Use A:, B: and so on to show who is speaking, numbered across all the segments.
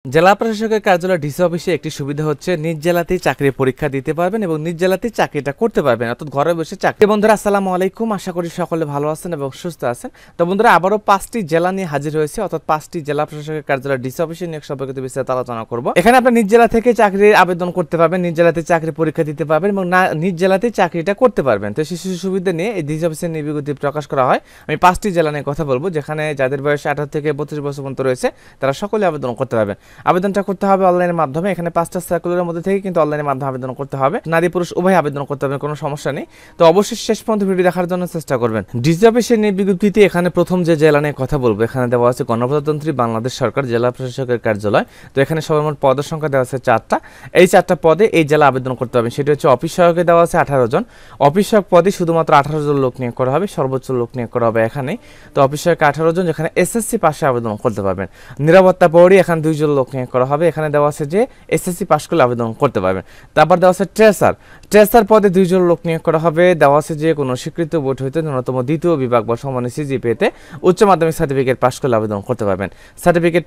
A: জেলা প্রশাসকের কার্যালয় ডিসি অফিসে একটি সুবিধা হচ্ছে নিজ জেলাতেই চাকরির পরীক্ষা দিতে পারবেন এবং নিজ জেলাতেই চাকরিটা করতে পারবেন, অর্থাৎ ঘরে বসে চাকরি। বন্ধুরা আসসালামু আলাইকুম, আশা করি সকলে ভালো আছেন এবং সুস্থ আছেন। তো বন্ধুরা আবারও 5টি জেলা নিয়ে হাজির হয়েছে, অর্থাৎ 5টি জেলা প্রশাসকের কার্যালয় ডিসি অফিসে নিয়োগ সম্পর্কিত বিস্তারিত আলোচনা করব। এখানে আপনি নিজ জেলা থেকে চাকরির আবেদন করতে পারবেন, নিজ জেলাতে চাকরি পরীক্ষা দিতে পারবেন এবং নিজ জেলাতেই চাকরিটা করতে পারবেন। তো শিশু সুবিধা নিয়ে এই ডিসি অফিসের বিজ্ঞপ্তি প্রকাশ করা হয়। আমি 5টি জেলা নিয়ে কথা বলবো, যেখানে যাদের বয়স 18 থেকে 32 বছর পর্যন্ত রয়েছে তারা সকলে আবেদন করতে পারবেন। আবেদনটা করতে হবে অনলাইনের মাধ্যমে। এখানে 5টা সার্কুলারের মধ্যে থেকে কিন্তু অনলাইনের মাধ্যমে আবেদন করতে হবে। নারী পুরুষ উভয় আবেদন করতে হবে, কোনো সমস্যা নেই। তো অবশ্যই শেষ পর্যন্ত ভিডিও দেখার জন্য চেষ্টা করবেন। ডিসি অফিসের বিজ্ঞপ্তিতে এখানে প্রথম যে জেলা নিয়ে কথা বলবো, এখানে দেওয়া আছে গণপ্রজাতন্ত্রী বাংলাদেশ সরকার জেলা প্রশাসকের কার্যালয়। তো এখানে সর্বমোট পদের সংখ্যা দেওয়া আছে 4টা। এই 4টা পদে এই জেলা আবেদন করতে হবে। সেটি হচ্ছে অফিস সহায়কে দেওয়া আছে 18 জন। অফিস সহায়ক পদে শুধুমাত্র 18 জন লোক নিয়োগ করা হবে, সর্বোচ্চ লোক নিয়োগ করা হবে এখানে। তো অফিস সহায়ক 18 জন, যেখানে এসএসসি পাশে আবেদন করতে পারবেন। নিরাপত্তা পৌরি এখানে 2 জন লোক নিয়োগ করা হবে। এখানে দেওয়া আছে যে এসএসসি পাস করলে আবেদন করতে পারবেন। তারপর দেওয়া আছে ট্রেসার পদে 2 জন লোক নিয়োগ করা হবে। দেওয়া আছে যে কোনো স্বীকৃত বোর্ড হইতে ন্যূনতম দ্বিতীয় বিভাগ বা সমানের সিজিপিএতে উচ্চ মাধ্যমিক সার্টিফিকেট পাস করলে আবেদন করতে পারবেন। সার্টিফিকেট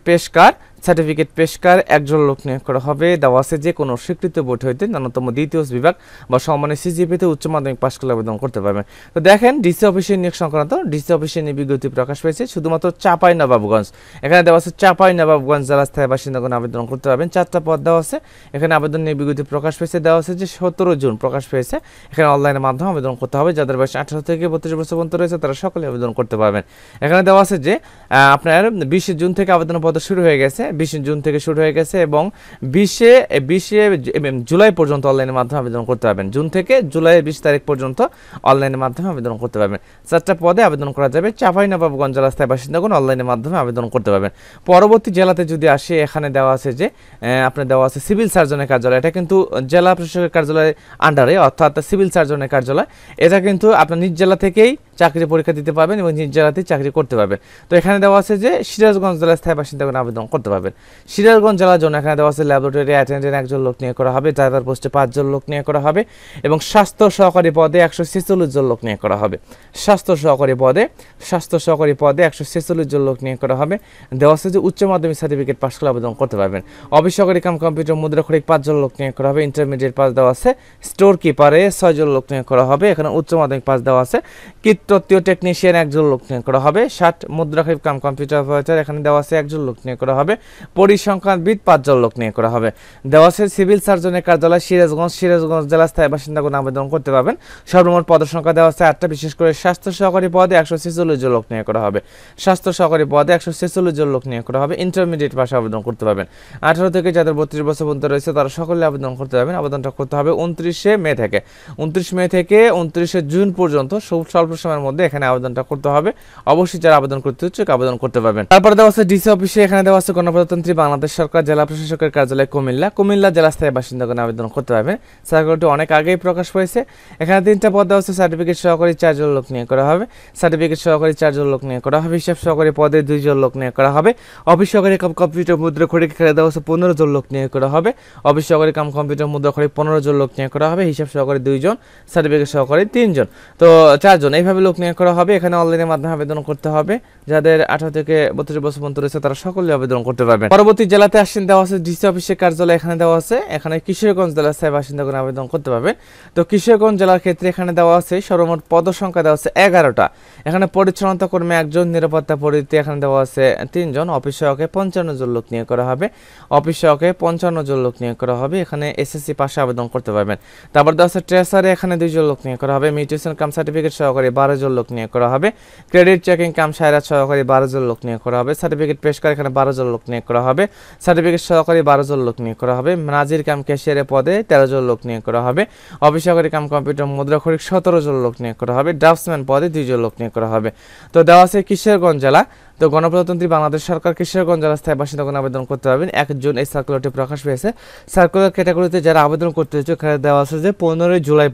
A: পেশকার 1 জন লোক নিয়োগ করা হবে। দেওয়া আছে যে কোনো স্বীকৃত বোর্ড হইতে ন্যূনতম দ্বিতীয় বিভাগ বা সমানের সিজিপিএতে উচ্চ মাধ্যমিক পাস করলে আবেদন করতে পারবেন। তো দেখেন ডিসি অফিসের নিয়োগ সংক্রান্ত ডিসি অফিসের বিজ্ঞপ্তি প্রকাশ পেয়েছে শুধুমাত্র চাঁপাইনবাবগঞ্জ। এখানে দেওয়া আছে চাঁপাইনবাবগঞ্জ জেলা স্থায়ী বাসিন্দাগণ আবেদন করতে পারবেন। 4টা পদ দেওয়া আছে। এখানে আবেদন নিয়ে বিজ্ঞপ্তি প্রকাশ পেয়েছে, দেওয়া আছে যে 17 জুন প্রকাশ পেয়েছে। এখানে অনলাইনের মাধ্যমে আবেদন করতে হবে। যাদের বয়স 18 থেকে 32 বছর পর্যন্ত রয়েছে তারা সকলে আবেদন করতে পারবেন। এখানে দেওয়া আছে যে আপনার 20 জুন থেকে আবেদন পদ্ধতি শুরু হয়ে গেছে, 20 জুন থেকে শুরু হয়ে গেছে এবং 20 জুলাই পর্যন্ত অনলাইনের মাধ্যমে আবেদন করতে পারবেন। জুন থেকে জুলাই 20 তারিখ পর্যন্ত অনলাইনের মাধ্যমে আবেদন করতে পারবেন। 4টা পদে আবেদন করা যাবে। চাঁপাইনবাবগঞ্জ জেলা স্থায়ী বাসিন্দাগণ অনলাইনের মাধ্যমে আবেদন করতে পারবেন। পরবর্তী জেলাতে যদি আসে, এখানে দেওয়া আছে যে আপনার দেওয়া আছে সিভিল সার্জনের কার্যালয়। এটা কিন্তু জেলা প্রশাসকের কার্যালয়ের আন্ডারে, অর্থাৎ সিভিল সার্জনের কার্যালয়। এটা কিন্তু আপনার নিজ জেলা থেকেই চাকরি পরীক্ষা দিতে পারবেন এবং নিজ জেলাতেই চাকরি করতে পারবেন। তো এখানে দেওয়া আছে যে সিরাজগঞ্জ জেলার স্থায়ী বাসিন্দাগণ আবেদন করতে পারবেন। সিরাজগঞ্জ জেলার জন্য এখানে দেওয়া আছে ল্যাবরেটরি অ্যাটেন্ডেন্ট 1 জন লোক নিয়োগ করা হবে। ড্রাইভার পোস্টে 5 জন লোক নিয়োগ করা হবে এবং স্বাস্থ্য সহকারী পদে 146 জন লোক নিয়োগ করা হবে। স্বাস্থ্য সহকারী পদে 146 জন লোক নিয়োগ করা হবে। দেওয়া আছে যে উচ্চ মাধ্যমিক সার্টিফিকেট পাস করলে আবেদন করতে পারবেন। অফিস সহকারী কাম কম্পিউটার মুদ্রাক্ষরিক 5 জন লোক নিয়োগ করা হবে। ইন্টারমিডিয়েট পাস দেওয়া আছে। স্টোর কিপারে 6 জন লোক নিয়োগ করা হবে। এখানে উচ্চ মাধ্যমিক পাস দেওয়া আছে। কীটতত্ত্বীয় টেকনিশিয়ান 1 জন লোক নিয়োগ করা হবে। 60 মুদ্রাক্ষরিক কাম কম্পিউটার অপারেটর এখানে দেওয়া আছে 1 জন লোক নিয়োগ করা হবে। পরিসংখ্যানবিদ 5 জন লোক নিয়োগ করা হবে। দেওয়া আছে সিভিল সার্জনের কার্যালয় সিরাজগঞ্জ জেলা স্থায়ী বাসিন্দাগণ আবেদন করতে পারবেন। সর্বমোট পদের সংখ্যা দেওয়া আছে 8টা। বিশেষ করে স্বাস্থ্য সহকারী পদে 146 জন লোক নিয়োগ করা হবে। স্বাস্থ্য সহকারী পদে 146 জন লোক নিয়োগ করা হবে। ইন্টারমিডিয়েট পাশে আবেদন করতে পারবেন। 18 থেকে যাদের 32 বছর পর্যন্ত রয়েছে তারা সকলে আবেদন করতে পারবেন। আবেদনটা করতে হবে 29 মে থেকে 29 জুন পর্যন্ত স্বল্প সময়ের মধ্যে এখানে আবেদনটা করতে হবে। অবশ্যই যারা আবেদন করতে ইচ্ছুক আবেদন করতে পারবেন। তারপরে দেওয়া আছে ডিসি অফিসে, এখানে দেওয়া আছে গণপ্রজাতন্ত্রী বাংলাদেশ সরকার জেলা প্রশাসকের কার্যালয় কুমিল্লা জেলা স্থায়ী বাসিন্দাগণ আবেদন করতে পারবেন। সার্কুলারটি অনেক আগেই প্রকাশ পেয়েছে। এখানে 3টা পদ দেওয়া আছে। সার্টিফিকেট সহকারী 4 জন লোক নিয়োগ করা হবে। হিসাব সহকারী পদে 2 জন লোক নিয়োগ করা হবে। অফিস সহকারী কাম কম্পিউটার মুদ্রাক্ষরিক এখানে দেওয়া আছে 15 জন লোক নিয়োগ করা হবে। অফিস সহকারী কাম কম্পিউটার মুদ্রাক্ষরিক 15 জন লোক নিয়োগ করা হবে। হিসাব সহকারী 2 জন, সার্টিফিকেট সহকারী 3 জন, তো 4 জন এইভাবে লোক নিয়োগ করা হবে। এখানে অনলাইনের মাধ্যমে আবেদন করতে হবে। যাদের 18 থেকে 32 বছর পর্যন্ত রয়েছে তারা সকলে আবেদন করতে পারবেন। পরবর্তী জেলাতে আসেন, দেওয়া আছে ডিসি অফিসের কার্যালয়। এখানে দেওয়া আছে এখানে কিশোরগঞ্জ জেলার স্থায়ী বাসিন্দাগণ আবেদন করতে পারবেন। তো কিশোরগঞ্জ জেলার ক্ষেত্রে এখানে দেওয়া আছে সর্বমোট পদ সংখ্যা দেওয়া আছে 11টা। এখানে পরিচ্ছন্নতা কর্মী 1 জন, নিরাপত্তা পরিতে এখানে দেওয়া আছে 3 জন। অফিস সহকে 55 জন লোক নিয়োগ করা হবে। এখানে এসএসসি পাশে আবেদন করতে পারবেন। তারপর দেওয়া আছে ট্রেসারে এখানে 2 জন লোক নিয়োগ করা হবে। মিউটেশন কাম সার্টিফিকেট সহকারী 12 জন লোক নিয়োগ করা হবে। ক্রেডিট চেকিং কাম সায়রাত সহকারী 12 জন লোক নিয়োগ করা হবে। সার্টিফিকেট পেশকার এখানে 12 জন লোক নিয়োগ করা হবে। সার্টিফিকেট সহকারী 12 জন লোক নিয়োগ করা হবে। নাজির কাম ক্যাশিয়ারের পদে 13 জন লোক নিয়োগ করা হবে। অফিস সহকারী কাম কম্পিউটার মুদ্রাক্ষরিক 17 জন লোক নিয়োগ করা হবে। ড্রাফটসম্যান পদে 2 জন লোক নিয়োগ করা হবে। তো দেওয়া আছে কিশোরগঞ্জ জেলা। তো গণপ্রজাতন্ত্রী বাংলাদেশ সরকার কিশোরগঞ্জ জেলা স্থায়ী বাসিন্দাগণ আবেদন করতে পারবেন। 1 জুন এই সার্কুলারটি প্রকাশ পেয়েছে। সার্কুলার ক্যাটাগরিতে যারা আবেদন করতে ইচ্ছুক এখানে দেওয়া আছে যে 15 জুলাই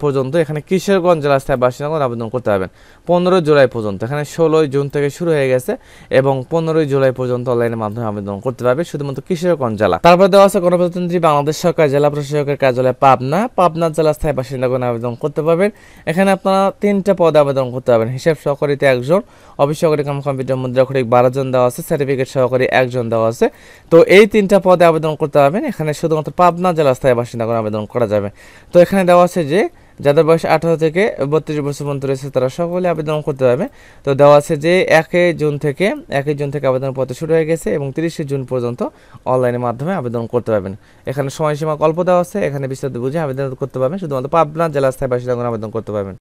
A: পর্যন্ত এখানে কিশোরগঞ্জ জেলা স্থায়ী বাসিন্দাগণ আবেদন করতে পারবেন। 15 জুলাই পর্যন্ত, এখানে 16 জুন থেকে শুরু হয়ে গেছে এবং 15 জুলাই পর্যন্ত অনলাইনের মাধ্যমে আবেদন করতে পারবে শুধুমাত্র কিশোরগঞ্জ জেলা। তারপর দেওয়া আছে গণপ্রজাতন্ত্রী বাংলাদেশ সরকার জেলা প্রশাসকের কার্যালয় পাবনা জেলা স্থায়ী বাসিন্দাগণ আবেদন করতে পারবেন। এখানে আপনারা 3টা পদে আবেদন করতে পারবেন। হিসাব সহকারীতে 1 জন, অফিস সহকারী কাম কম্পিউটার মুদ্রাক্ষরিক 12 জন দেওয়া আছে, সার্টিফিকেট সহকারী 1 জন দেওয়া আছে। তো এই 3টা পদে আবেদন করতে পারবেন। এখানে শুধুমাত্র পাবনা জেলা স্থায়ী বাসিন্দা করে আবেদন করা যাবে। তো এখানে দেওয়া আছে যে যাদের বয়স 18 থেকে 32 বছর পর্যন্ত রয়েছে তারা সকলে আবেদন করতে পারবে। তো দেওয়া আছে যে 1 জুন থেকে আবেদনপত্র শুরু হয়ে গেছে এবং 30 জুন পর্যন্ত অনলাইনের মাধ্যমে আবেদন করতে পারবেন। এখানে সময়সীমা অল্প দেওয়া আছে, এখানে বিস্তারিত বুঝে আবেদন করতে পারবেন। শুধুমাত্র পাবনা জেলা স্থায়ী বাসিন্দা করে আবেদন করতে পারবেন।